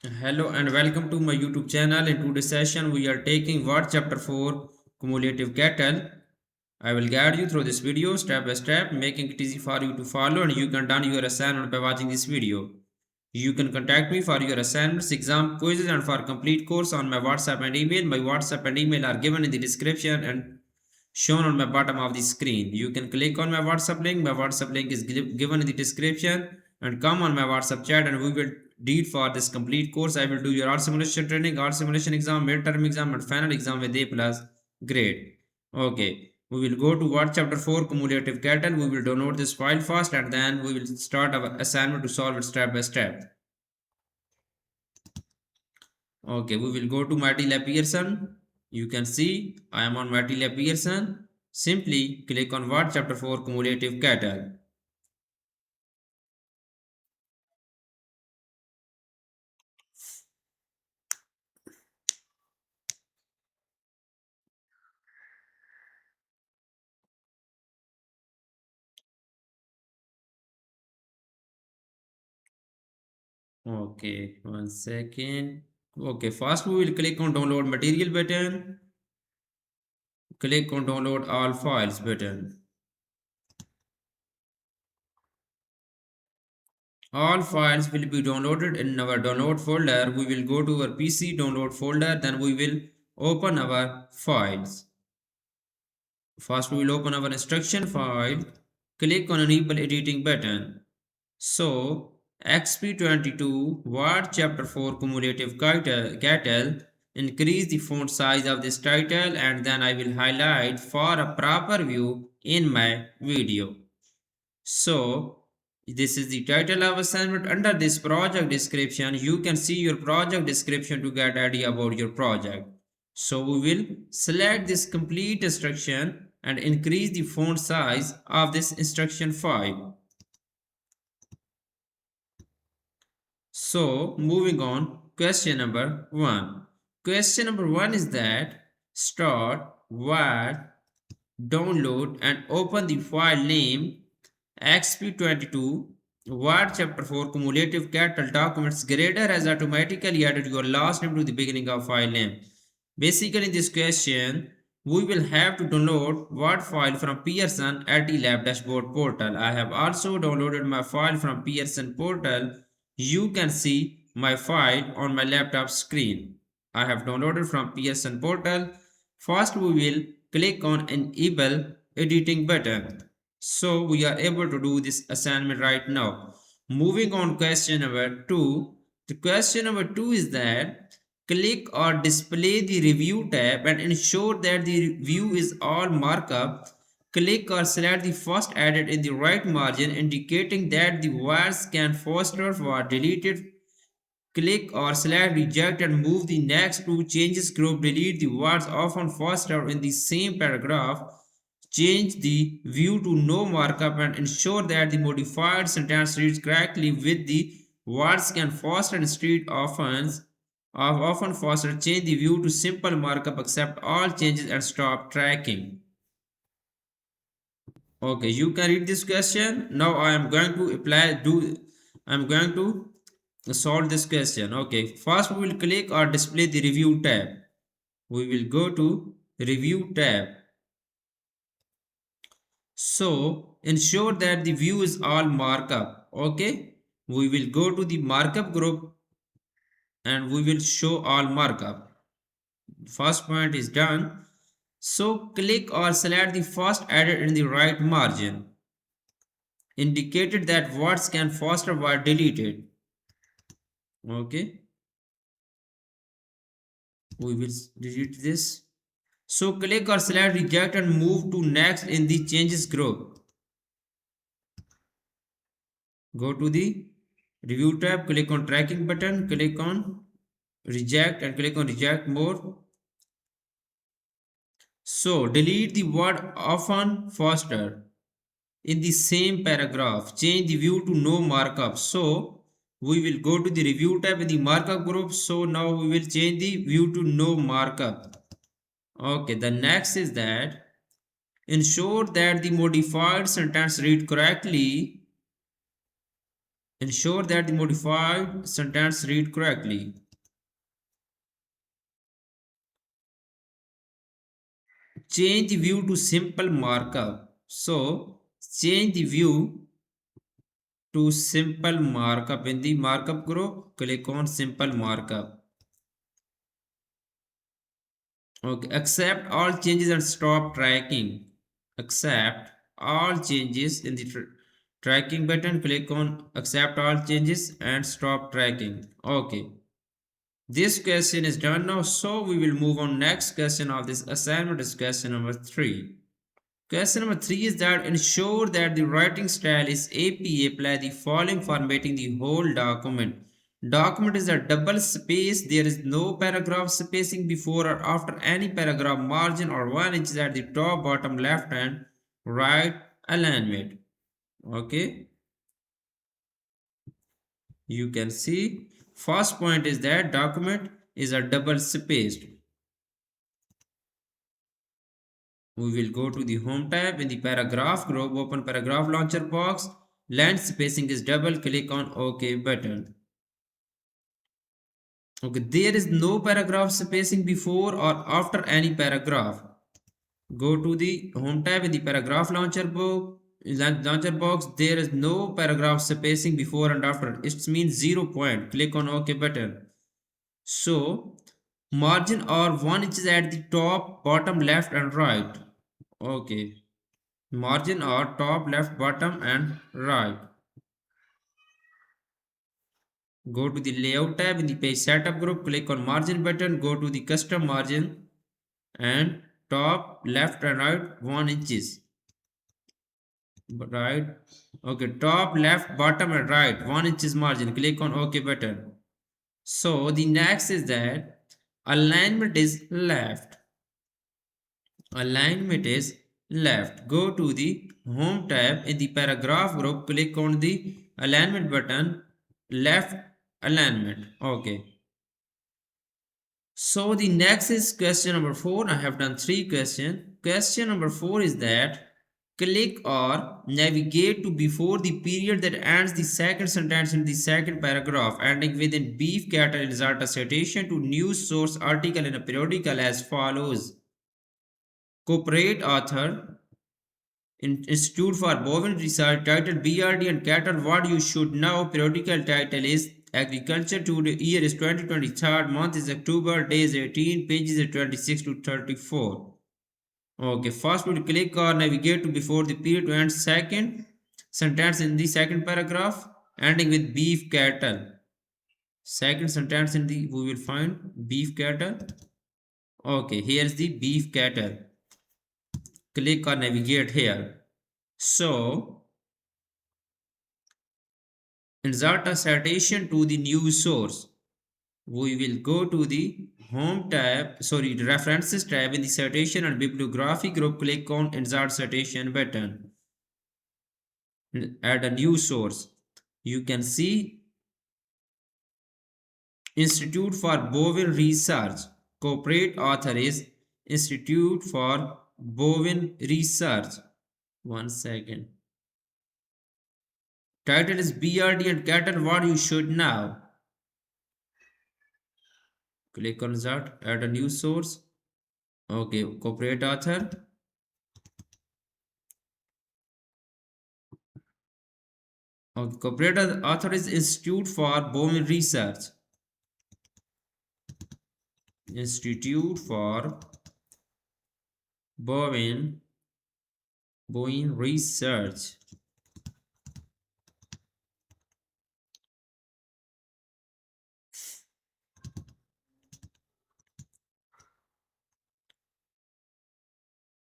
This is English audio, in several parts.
Hello and welcome to my YouTube channel. In today's session, we are taking what chapter 4 cumulative cattle. I will guide you through this video step by step, making it easy for you to follow, and you can done your assignment by watching this video. You can contact me for your assignments, exam quizzes, and for complete course on my WhatsApp and email. My WhatsApp and email are given in the description and shown on my bottom of the screen. You can click on my WhatsApp link. My WhatsApp link is given in the description and come on my WhatsApp chat and we will read for this complete course. I will do your all simulation training, all simulation exam, midterm exam and final exam with A plus grade. Okay. We will go to what chapter 4 cumulative cattle. We will download this file first and then we will start our assignment to solve it step by step. Okay, we will go to MyItLab Pearson. You can see I am on MyItLab Pearson. Simply click on what chapter 4 cumulative cattle. Okay, 1 second. Okay, first we will click on download material button. Click on download all files button. All files will be downloaded in our download folder. We will go to our PC download folder, then we will open our files. First we will open our instruction file. Click on enable editing button. So Exp22 Word Chapter 4 Cumulative Cattle, increase the font size of this title and then I will highlight for a proper view in my video. So this is the title of assignment. Under this project description, you can see your project description to get idea about your project. So we will select this complete instruction and increase the font size of this instruction file. So moving on, question number 1. Question number 1 is that start, word, download and open the file name Exp22 Word Chapter 4 Cumulative Cattle Documents. Grader has automatically added your last name to the beginning of file name. Basically, in this question, we will have to download Word file from Pearson MyItLab dashboard portal. I have also downloaded my file from Pearson portal. You can see my file on my laptop screen. I have downloaded from Pearson portal. First, we will click on enable editing button. So we are able to do this assignment right now. Moving on, question number 2. The question number 2 is that click or display the review tab and ensure that the view is all markup. Click or select the first added in the right margin, indicating that the words can foster were deleted. Click or select reject and move the next to changes group. Delete the words often faster in the same paragraph. Change the view to no markup and ensure that the modified sentence reads correctly with the words can faster instead of often faster. Change the view to simple markup, accept all changes and stop tracking. Okay, you can read this question. Now I am going to I'm going to solve this question. Okay, first we will click or display the review tab. We will go to review tab. So ensure that the view is all markup. Okay, we will go to the markup group and we will show all markup. First point is done. So click or select the first added in the right margin, indicated that words can faster were deleted. Okay, we will delete this. So click or select reject and move to next in the changes group. Go to the review tab, click on tracking button, click on reject and click on reject more. So delete the word often faster in the same paragraph. Change the view to no markup. So we will go to the review tab in the markup group. So now we will change the view to no markup. Okay, the next is that ensure that the modified sentence read correctly Ensure that the modified sentence read correctly. Change the view to simple markup. So change the view to simple markup. In the markup group, click on simple markup. Okay, accept all changes and stop tracking. Accept all changes in the tracking button. Click on accept all changes and stop tracking. Okay, this question is done now, so we will move on. Next question of this assignment is question number 3. Question number 3 is that ensure that the writing style is AP. Apply the following formatting the whole document. Document is a double space. There is no paragraph spacing before or after any paragraph. Margin or 1 inch at the top, bottom, left and right alignment. Okay, you can see first point is that document is a double spaced. We will go to the home tab. In the paragraph group, open paragraph launcher box. Length spacing is double. Click on OK button. Okay, there is no paragraph spacing before or after any paragraph. Go to the home tab. In the paragraph launcher box, there is no paragraph spacing before and after. It means 0 point. Click on OK button. So margin or 1 inch is at the top, bottom, left and right. Okay, margin are top, left, bottom and right. Go to the layout tab. In the page setup group, click on margin button. Go to the custom margin and top, left and right 1 inches. Right. Okay, top, left, bottom and right 1 inches margin. Click on OK button. So the next is that alignment is left. Alignment is left. Go to the home tab. In the paragraph group, click on the alignment button, left alignment. Okay, so the next is question number 4. I have done 3 questions. Question number 4 is that click or navigate to before the period that ends the second sentence in the second paragraph, ending within beef cattle. Insert a citation to news source article in a periodical as follows. Corporate author, Institute for Bovine Research, title BRD and Cattle What You Should Know. Periodical title is Agriculture. Today year is 2023, month is October, days 18, pages is 26 to 34. Okay, first we will click or navigate to before the period to end second sentence in the second paragraph, ending with beef cattle. Second sentence in the we will find beef cattle. Okay, here's the beef cattle. Click or navigate here. So insert a citation to the news source. We will go to the home tab, the references tab. In the citation and bibliography group, click on insert citation button. Add a new source. You can see Institute for Bovine Research. Corporate author is Institute for Bovine Research. 1 second. Title is BRD and Cattle What You Should Know. Click on that, add a new source. Okay, corporate author. Okay, corporate author is Institute for Bovine Research. Institute for Bovine Research.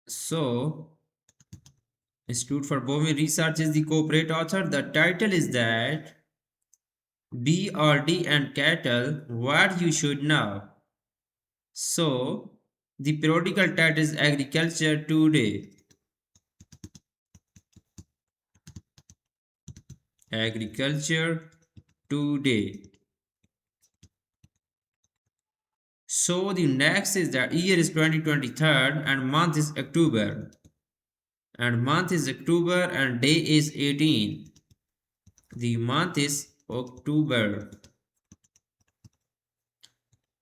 So Institute for Bovine Research is the corporate author. The title is that BRD and Cattle What You Should Know. So the periodical title is Agriculture Today. Agriculture Today. So the next is that year is 2023 and month is October. And month is October and day is 18. The month is October.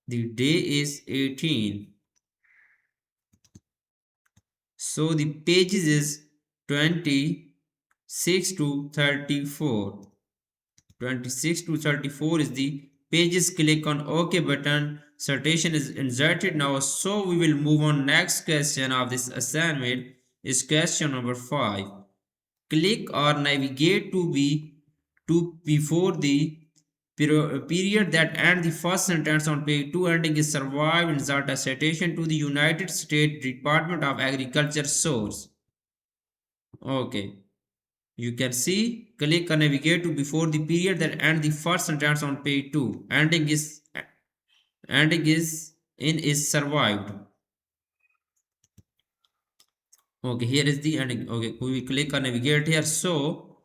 The day is 18. So the pages is 26 to 34. 26 to 34 is the pages. Click on OK button. Citation is inserted now. So we will move on. Next question of this assignment is question number 5. Click or navigate to before the period that end the first sentence on page 2 ending is survived. Insert a citation to the United States Department of Agriculture source. Okay. You can see, click or navigate to before the period that end the first sentence on page 2. Ending is in is survived. Okay, here is the ending. Okay, we will click or navigate here. So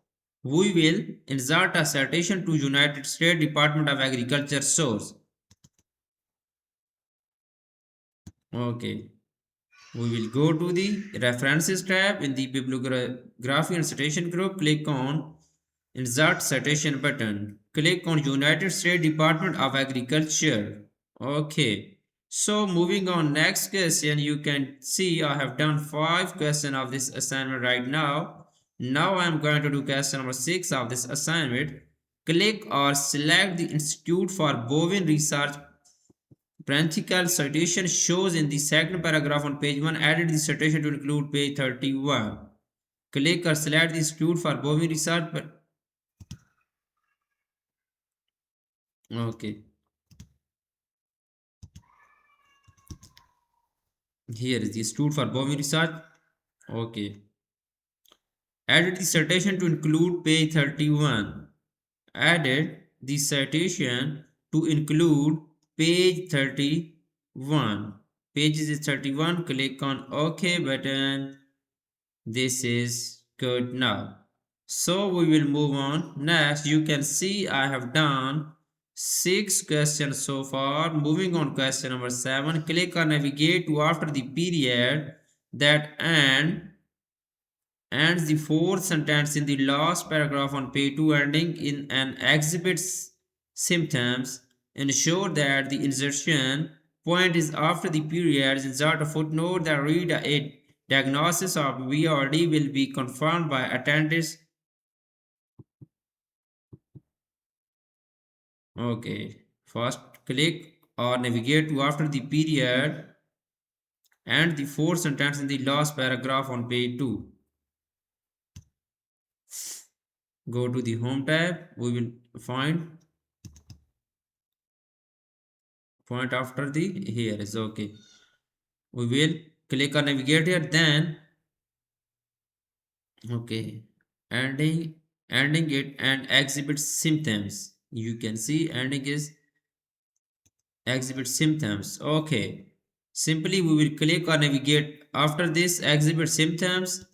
we will insert a citation to United States Department of Agriculture source. Okay. We will go to the references tab in the bibliography and citation group. Click on insert citation button. Click on United States Department of Agriculture. Okay. So moving on next question, you can see I have done 5 questions of this assignment right now. Now I am going to do question number 6 of this assignment. Click or select the Institute for Bovine Research. Parenthetical citation shows in the second paragraph on page 1. Added the citation to include page 31. Click or select the Institute for Bovine Research. Okay. Here is the Institute for Bovine Research. Okay. Added the citation to include page 31. Added the citation to include page 31. Pages is 31. Click on OK button. This is good now. So we will move on. Next, you can see I have done 6 questions so far. Moving on, question number 7. Click or navigate to after the period that ends the fourth sentence in the last paragraph on page 2 ending in an exhibit's symptoms. Ensure that the insertion point is after the period. Insert a footnote that read a diagnosis of VRD will be confirmed by attendance. Okay, first click or navigate to after the period and the fourth sentence in the last paragraph on page 2. Go to the home tab. We will find point after the here is okay. We will click on navigate here, then okay, ending it and exhibit symptoms. You can see ending is exhibit symptoms. Okay, simply we will click or navigate after this exhibit symptoms.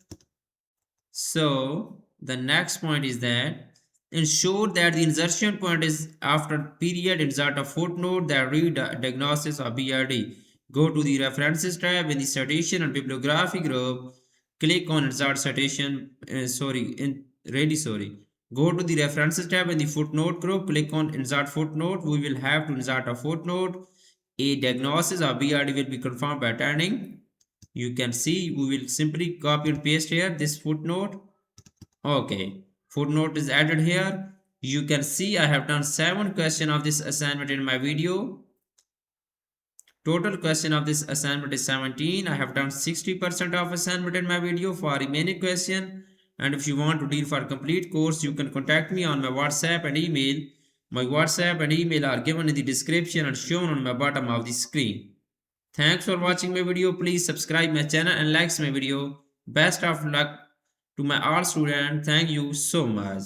So the next point is that ensure that the insertion point is after period. Insert a footnote that read diagnosis of BRD. Go to the references tab in the citation and bibliography group. Click on insert citation. Sorry. Go to the references tab in the footnote group. Click on insert footnote. We will have to insert a footnote. A diagnosis of BRD will be confirmed by attending. You can see we will simply copy and paste here this footnote. Okay, footnote is added here. You can see I have done 7 questions of this assignment in my video. Total question of this assignment is 17. I have done 60% of assignment in my video. For remaining question, and if you want to deal for complete course, you can contact me on my WhatsApp and email. My WhatsApp and email are given in the description and shown on my bottom of the screen. Thanks for watching my video. Please subscribe my channel and like my video. Best of luck to my all students. Thank you so much.